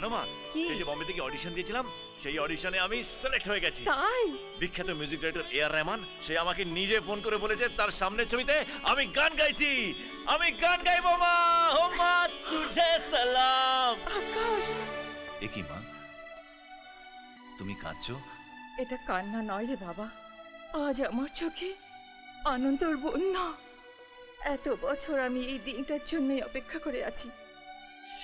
জানো মা, এই যে বম্বে থেকে অডিশন দিয়েছিলাম, সেই অডিশনে আমি সিলেক্ট হয়ে গেছি। তাই? বিখ্যাত মিউজিক ডাইরেক্টর এ আর রহমান সে আমাকে নিজে ফোন করে বলেছে তার সামনের ছবিতে আমি গান গাইছি। আমি গান গাইবো মা। ও মা তুঝে সালাম। আকাশ, এ কি মা, তুমি কাঁদছো? এটা কান্না নয় রে বাবা, আজ আমার চোখে আনন্দের বন্যা। এত বছর আমি এই দিনটার জন্য অপেক্ষা করে আছি।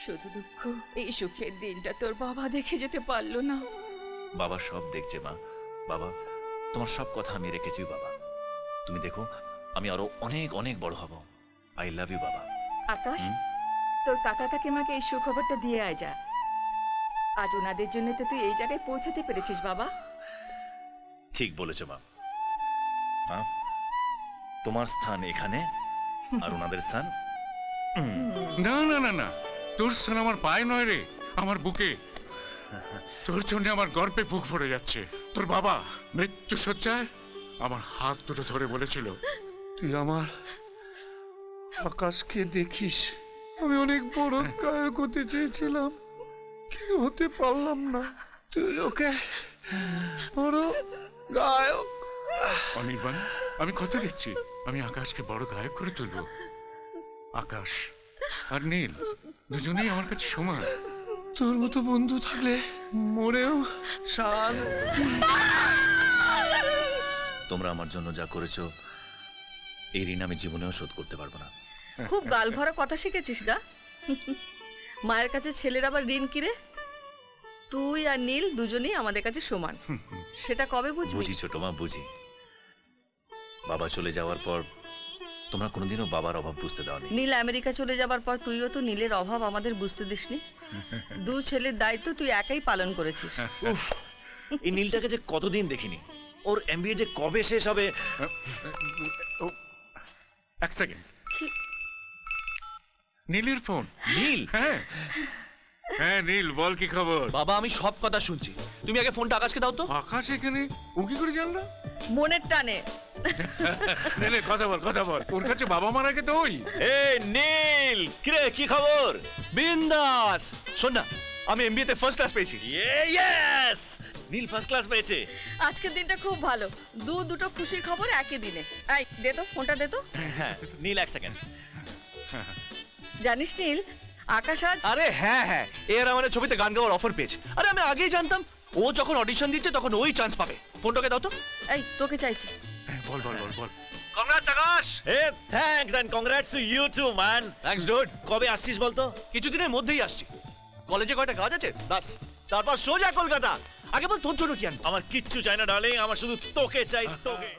শুধু দুঃখ, এই সুখের দিনটা তোর বাবা দেখে যেতে পারলো না। বাবা সব দেখছে মা। বাবা, তোমার সব কথা আমি রেখেছি বাবা। তুমি দেখো, আমি আরো অনেক অনেক বড় হব। আই লাভ ইউ বাবা। আকাশ, তোর কাকা কাকিমাকে এই সুখবরটা দিয়ে আয় যা। আজ ওনাদের জন্য তো তুই এই জায়গায় পৌঁছাতে পেরেছিস বাবা। ঠিক বলেছো মা। হ্যাঁ, তোমার স্থান এখানে আর ওনাদের স্থান। না না না না, তোর স্থান আমার পায়ে নয় রে, আমার বুকে। তোর জন্য আমার গর্বে বুক ভরে যাচ্ছে। তোর বাবা মৃত্যু শয্যায় আমার হাত দুটো ধরে বলেছিল, তুই আমার আকাশকে দেখিস। আমি অনেক বড় গায়ক হতে চেয়েছিলাম, কিন্তু হতে পারলাম না। তুই ওকে বড় গায়ক। অনির্বাণ, আমি কথা দিচ্ছি, আমি আকাশকে বড় গায়ক করে তুলবো। আকাশ আর নীল দুজনেই আমার কাছে সমান। তোর মতো বন্ধু থাকলে মরেও শান্তি। তোমরা আমার জন্য যা করেছো, এই ঋণ আমি জীবনেও শোধ করতে পারবো না। খুব গাল ভরা কথা শিখেছিস না? মায়ের কাছে ছেলের আবার ঋণ কিরে? তুই আর নীল দুজনেই আমাদের কাছে সমান। সেটা কবে বুঝবি? বুঝি ছোট মা, বুঝি। বাবা চলে যাওয়ার পর তোমরা কোনোদিনও বাবার অভাব বুঝতে দাওনি। নীল আমেরিকা চলে যাবার পর তুইও তো নীলের অভাব আমাদের বুঝতে দিসনি। দু ছেলের দায়িত্ব তুই একাই পালন করেছিস। উফ, এই নীলটাকে যে কতদিন দেখিনি। ওর এমবিএ যে কবে শেষ হবে। এক সেকেন্ড, নীলের ফোন। নীল? হ্যাঁ হ্যাঁ নীল, বল কি খবর? বাবা, আমি সব কথা শুনছি, তুমি আগে ফোনটা আকাশকে দাও তো। আকাশ এখানে? ও কি করে জানলো? মনের টানে। নে কথা বল, কথা বল। ওর কাছে বাবা মারা গে তো ওই। এই নীল, কিরে কি খবর? বিন্দাস। শোন না, আমি এমবিএ তে ফার্স্ট ক্লাস পেয়েছি। ইয়েস, নীল ফার্স্ট ক্লাস পেয়েছে। আজকের দিনটা খুব ভালো, দুটো খুশির খবর একই দিনে। এই দে তো ফোনটা, দে তো। হ্যাঁ নীল, এক সেকেন্ড। জানিস নীল, আকাশ আজ আরে হ্যাঁ হ্যাঁ, এর আমাদের ছবিতে গান গাওয়ার অফার পেয়েছে। আরে আমি আগেই জানতাম ও যখন অডিশন দিচ্ছে তখন ওই চান্স পাবে। ফোনটাকে দাও তো। এই তোকে চাইছি। বল বল বল বল। Congrats Akash. Hey, thanks and congrats to you too, man. Thanks dude. কবে আসছিস বলতো? কিছুদিনের মধ্যেই আসছি। কলেজে কয়টা কাজ আছে বাস, তারপর সোজা কলকাতা। আগে বল তোর জন্য কি আনবো? আমার কিচ্ছু চাই না ডার্লিং, আমার শুধু তোকে চাই, তোকে।